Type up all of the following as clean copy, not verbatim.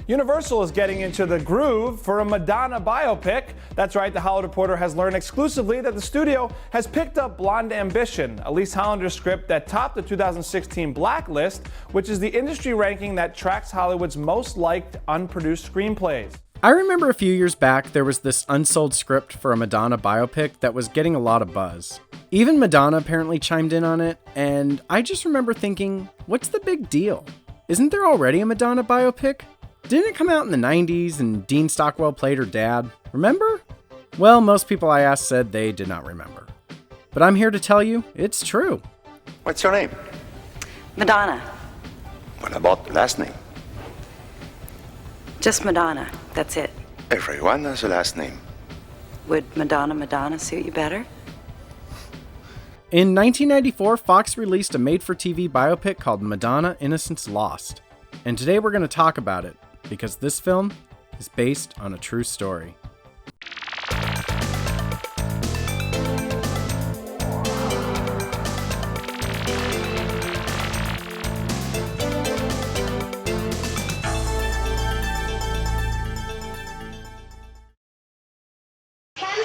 Universal is getting into the groove for a Madonna biopic. That's right, The Hollywood Reporter has learned exclusively that the studio has picked up Blonde Ambition, Elise Hollander's script that topped the 2016 Blacklist, which is the industry ranking that tracks Hollywood's most liked unproduced screenplays. I remember a few years back there was this unsold script for a Madonna biopic that was getting a lot of buzz. Even Madonna apparently chimed in on it, and I just remember thinking, what's the big deal? Isn't there already a Madonna biopic? Didn't it come out in the 90s and Dean Stockwell played her dad? Remember? Well, most people I asked said they did not remember. But I'm here to tell you, it's true. What's your name? Madonna. What about the last name? Just Madonna. That's it. Everyone has a last name. Would Madonna suit you better? In 1994, Fox released a made-for-TV biopic called Madonna, Innocence Lost. And today we're going to talk about it, because this film is based on a true story.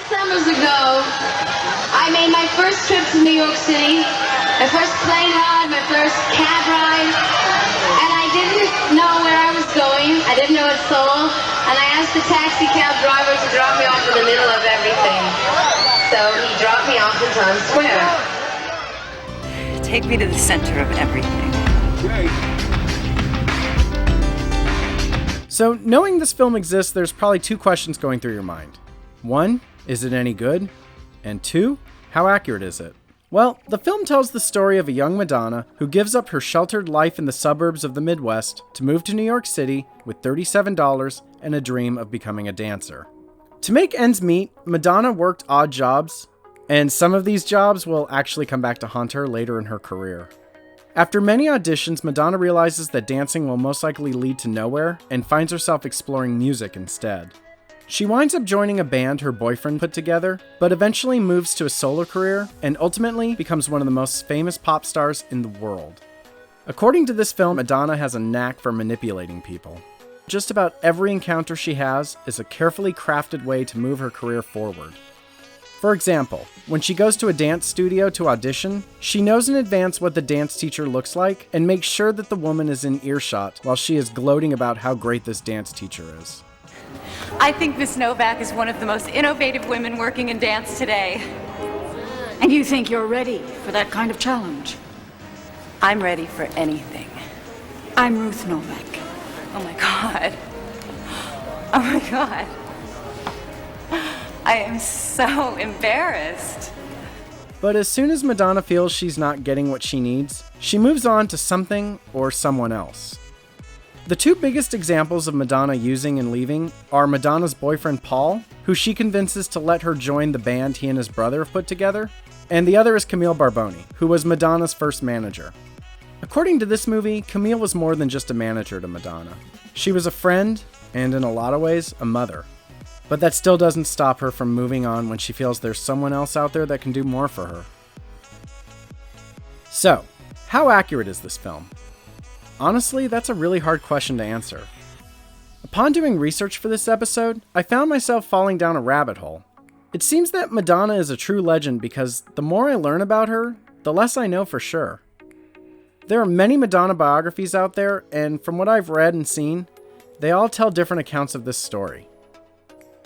Summers ago, I made my first trip to New York City, my first plane ride, my first cab ride, and I didn't know where I was going. I didn't know a soul, and I asked the taxi cab driver to drop me off in the middle of everything. So he dropped me off in Times Square. Take me to the center of everything. So, knowing this film exists, there's probably two questions going through your mind. One, is it any good? And two, how accurate is it? Well, the film tells the story of a young Madonna who gives up her sheltered life in the suburbs of the Midwest to move to New York City with $37 and a dream of becoming a dancer. To make ends meet, Madonna worked odd jobs, and some of these jobs will actually come back to haunt her later in her career. After many auditions, Madonna realizes that dancing will most likely lead to nowhere and finds herself exploring music instead. She winds up joining a band her boyfriend put together, but eventually moves to a solo career and ultimately becomes one of the most famous pop stars in the world. According to this film, Madonna has a knack for manipulating people. Just about every encounter she has is a carefully crafted way to move her career forward. For example, when she goes to a dance studio to audition, she knows in advance what the dance teacher looks like and makes sure that the woman is in earshot while she is gloating about how great this dance teacher is. I think Miss Novak is one of the most innovative women working in dance today. And you think you're ready for that kind of challenge? I'm ready for anything. I'm Ruth Novak. Oh my God. Oh my God. I am so embarrassed. But as soon as Madonna feels she's not getting what she needs, she moves on to something or someone else. The two biggest examples of Madonna using and leaving are Madonna's boyfriend Paul, who she convinces to let her join the band he and his brother have put together, and the other is Camille Barboni, who was Madonna's first manager. According to this movie, Camille was more than just a manager to Madonna. She was a friend, and in a lot of ways, a mother. But that still doesn't stop her from moving on when she feels there's someone else out there that can do more for her. So, how accurate is this film? Honestly, that's a really hard question to answer. Upon doing research for this episode, I found myself falling down a rabbit hole. It seems that Madonna is a true legend because the more I learn about her, the less I know for sure. There are many Madonna biographies out there, and from what I've read and seen, they all tell different accounts of this story.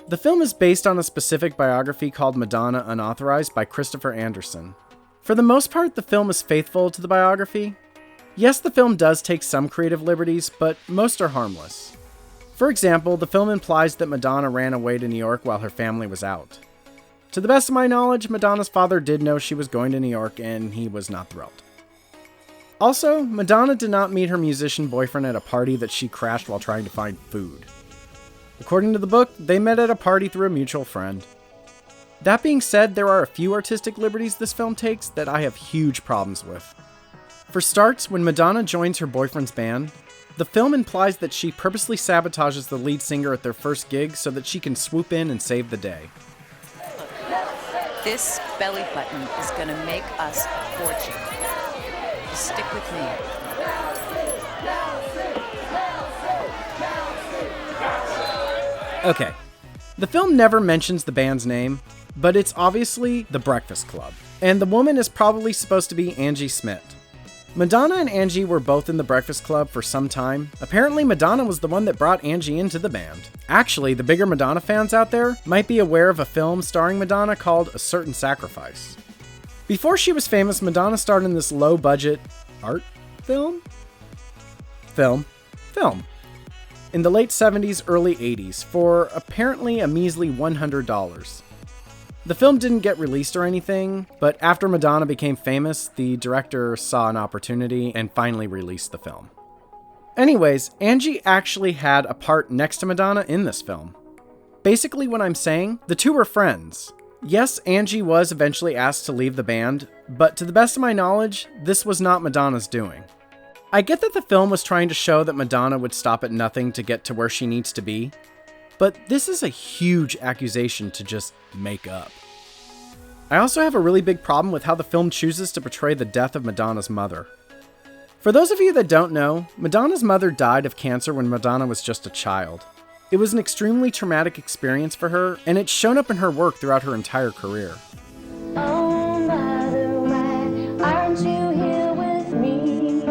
The film is based on a specific biography called Madonna Unauthorized by Christopher Anderson. For the most part, the film is faithful to the biography. Yes, the film does take some creative liberties, but most are harmless. For example, the film implies that Madonna ran away to New York while her family was out. To the best of my knowledge, Madonna's father did know she was going to New York, and he was not thrilled. Also, Madonna did not meet her musician boyfriend at a party that she crashed while trying to find food. According to the book, they met at a party through a mutual friend. That being said, there are a few artistic liberties this film takes that I have huge problems with. For starts, when Madonna joins her boyfriend's band, the film implies that she purposely sabotages the lead singer at their first gig so that she can swoop in and save the day. This belly button is gonna make us a fortune. Just stick with me. Okay, the film never mentions the band's name, but it's obviously The Breakfast Club, and the woman is probably supposed to be Angie Smith. Madonna and Angie were both in The Breakfast Club for some time. Apparently, Madonna was the one that brought Angie into the band. Actually, the bigger Madonna fans out there might be aware of a film starring Madonna called A Certain Sacrifice. Before she was famous, Madonna starred in this low-budget art film in the late 70s, early 80s for apparently a measly $100. The film didn't get released or anything, but after Madonna became famous, the director saw an opportunity and finally released the film. Anyways, Angie actually had a part next to Madonna in this film. Basically what I'm saying, the two were friends. Yes, Angie was eventually asked to leave the band, but to the best of my knowledge, this was not Madonna's doing. I get that the film was trying to show that Madonna would stop at nothing to get to where she needs to be, but this is a huge accusation to just make up. I also have a really big problem with how the film chooses to portray the death of Madonna's mother. For those of you that don't know, Madonna's mother died of cancer when Madonna was just a child. It was an extremely traumatic experience for her, and it's shown up in her work throughout her entire career. Oh, mother, why aren't you here with me?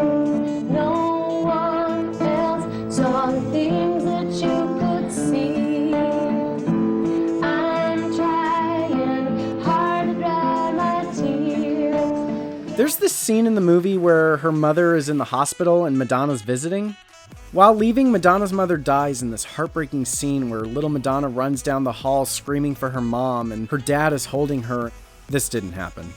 No one else saw the things that you could see. I'm trying hard to dry my tears. There's this scene in the movie where her mother is in the hospital and Madonna's visiting. While leaving, Madonna's mother dies in this heartbreaking scene where little Madonna runs down the hall screaming for her mom and her dad is holding her. This didn't happen.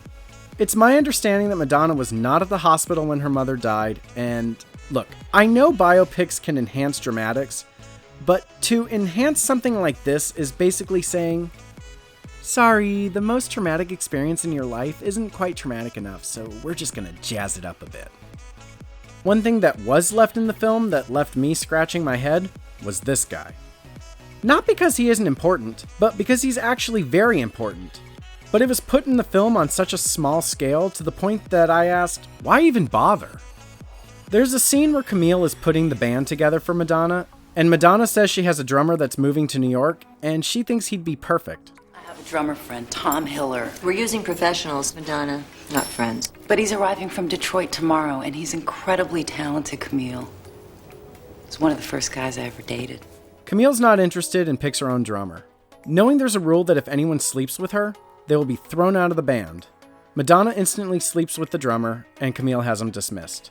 It's my understanding that Madonna was not at the hospital when her mother died, and look, I know biopics can enhance dramatics, but to enhance something like this is basically saying, sorry, the most traumatic experience in your life isn't quite traumatic enough, so we're just gonna jazz it up a bit. One thing that was left in the film that left me scratching my head was this guy. Not because he isn't important, but because he's actually very important. But it was put in the film on such a small scale to the point that I asked, why even bother? There's a scene where Camille is putting the band together for Madonna, and Madonna says she has a drummer that's moving to New York, and she thinks he'd be perfect. I have a drummer friend, Tom Hiller. We're using professionals, Madonna, not friends. But he's arriving from Detroit tomorrow, and he's incredibly talented, Camille. He's one of the first guys I ever dated. Camille's not interested and picks her own drummer. Knowing there's a rule that if anyone sleeps with her, they will be thrown out of the band. Madonna instantly sleeps with the drummer, and Camille has him dismissed.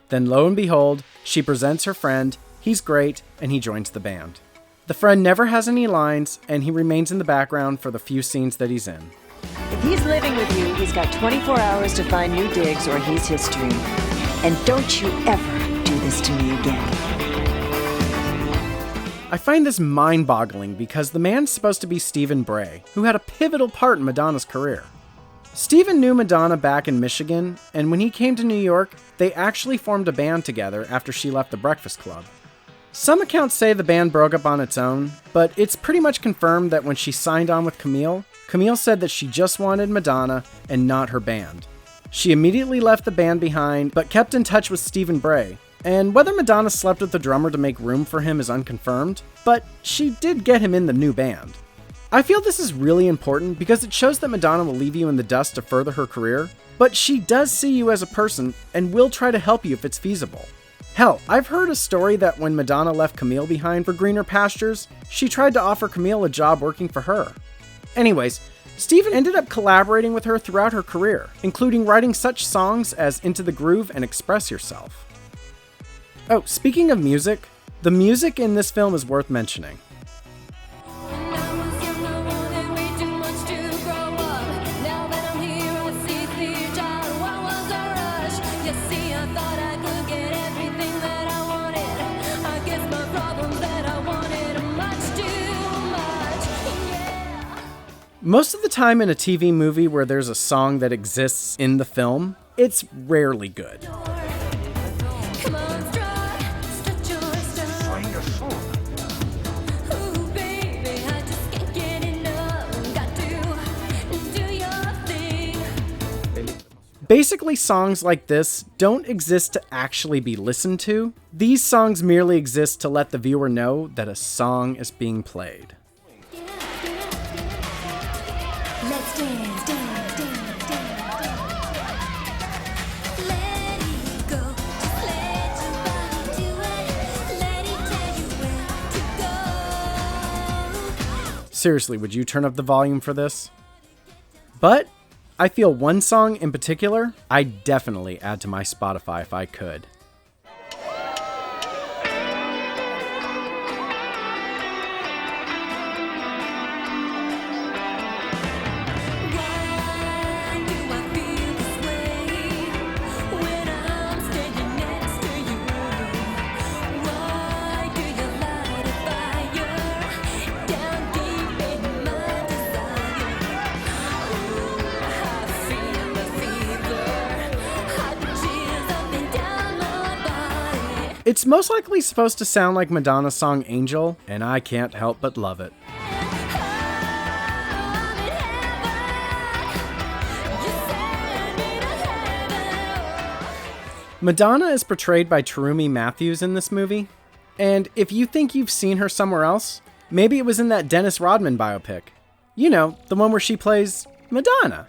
Then lo and behold, she presents her friend, he's great, and he joins the band. The friend never has any lines, and he remains in the background for the few scenes that he's in. If he's living with you, he's got 24 hours to find new digs or he's history. And don't you ever do this to me again. I find this mind-boggling because the man's supposed to be Stephen Bray, who had a pivotal part in Madonna's career. Stephen knew Madonna back in Michigan, and when he came to New York, they actually formed a band together after she left the Breakfast Club. Some accounts say the band broke up on its own, but it's pretty much confirmed that when she signed on with Camille, Camille said that she just wanted Madonna and not her band. She immediately left the band behind, but kept in touch with Stephen Bray. And whether Madonna slept with the drummer to make room for him is unconfirmed, but she did get him in the new band. I feel this is really important because it shows that Madonna will leave you in the dust to further her career, but she does see you as a person and will try to help you if it's feasible. Hell, I've heard a story that when Madonna left Camille behind for greener pastures, she tried to offer Camille a job working for her. Anyways, Stephen ended up collaborating with her throughout her career, including writing such songs as Into the Groove and Express Yourself. Oh, speaking of music, the music in this film is worth mentioning. Most of the time in a TV movie where there's a song that exists in the film, it's rarely good. Basically, songs like this don't exist to actually be listened to. These songs merely exist to let the viewer know that a song is being played. Let's dance, dance, dance, dance. Let it go, just let your body do it. Let it tell you where to go. Seriously, would you turn up the volume for this? But I feel one song in particular I'd definitely add to my Spotify if I could. It's most likely supposed to sound like Madonna's song Angel, and I can't help but love it. Madonna is portrayed by Tarumi Matthews in this movie, and if you think you've seen her somewhere else, maybe it was in that Dennis Rodman biopic. You know, the one where she plays Madonna.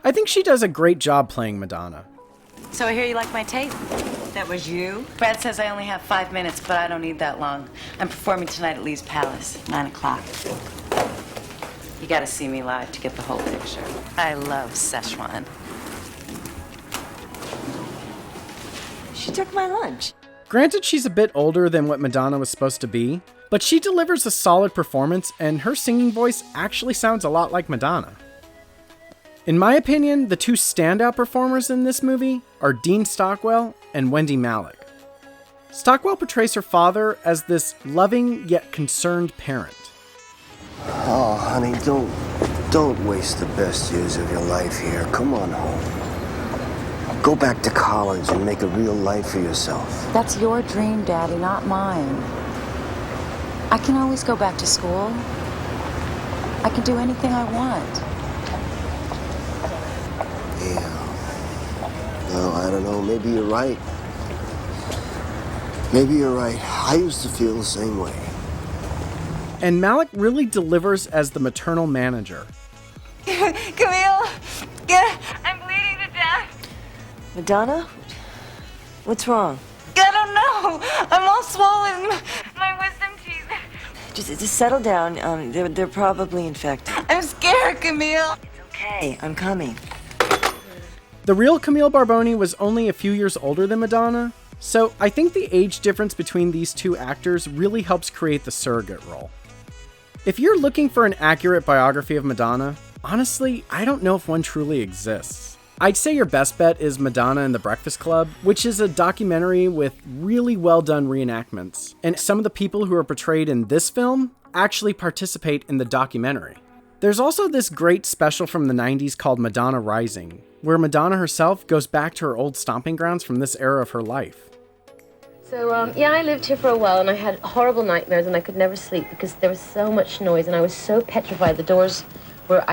I think she does a great job playing Madonna. So I hear you like my tape. That was you? Brad says I only have 5 minutes, but I don't need that long. I'm performing tonight at Lee's Palace, 9 o'clock. You gotta see me live to get the whole picture. I love Szechuan. She took my lunch. Granted, she's a bit older than what Madonna was supposed to be, but she delivers a solid performance, and her singing voice actually sounds a lot like Madonna. In my opinion, the two standout performers in this movie are Dean Stockwell and Wendy Malick. Stockwell portrays her father as this loving yet concerned parent. Oh, honey, don't waste the best years of your life here. Come on home. Go back to college and make a real life for yourself. That's your dream, Daddy, not mine. I can always go back to school. I can do anything I want. Yeah. No, I don't know. Maybe you're right. Maybe you're right. I used to feel the same way. And Malick really delivers as the maternal manager. Camille! I'm bleeding to death. Madonna? What's wrong? I don't know. I'm all swollen. My wisdom teeth. Just settle down. They're probably infected. I'm scared, Camille. Okay, I'm coming. The real Camille Barboni was only a few years older than Madonna, so I think the age difference between these two actors really helps create the surrogate role. If you're looking for an accurate biography of Madonna, honestly, I don't know if one truly exists. I'd say your best bet is Madonna and the Breakfast Club, which is a documentary with really well done reenactments, and some of the people who are portrayed in this film actually participate in the documentary. There's also this great special from the 90s called Madonna Rising, where Madonna herself goes back to her old stomping grounds from this era of her life. So, I lived here for a while, and I had horrible nightmares, and I could never sleep because there was so much noise, and I was so petrified. The doors were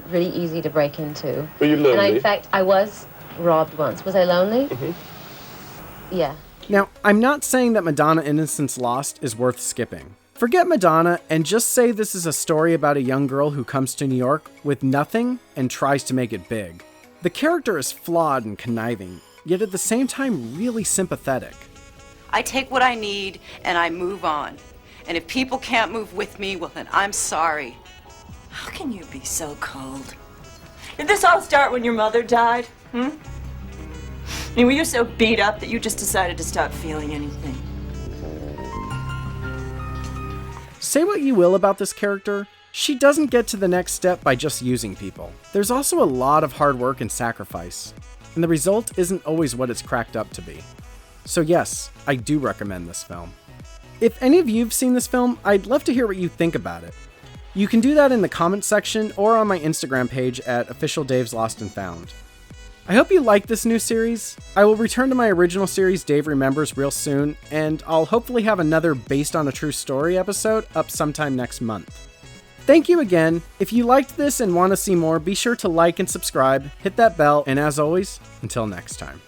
really easy to break into. Were you lonely? And in fact, I was robbed once. Was I lonely? Mm-hmm. Yeah. Now, I'm not saying that Madonna Innocence Lost is worth skipping. Forget Madonna and just say this is a story about a young girl who comes to New York with nothing and tries to make it big. The character is flawed and conniving, yet at the same time really sympathetic. I take what I need and I move on. And if people can't move with me, well then I'm sorry. How can you be so cold? Did this all start when your mother died? I mean, were you so beat up that you just decided to stop feeling anything? Say what you will about this character, she doesn't get to the next step by just using people. There's also a lot of hard work and sacrifice, and the result isn't always what it's cracked up to be. So yes, I do recommend this film. If any of you've seen this film, I'd love to hear what you think about it. You can do that in the comments section or on my Instagram page at @officialdavesLostandFound. I hope you like this new series. I will return to my original series, Dave Remembers, real soon, and I'll hopefully have another based on a true story episode up sometime next month. Thank you again. If you liked this and want to see more, be sure to like and subscribe, hit that bell, and as always, until next time.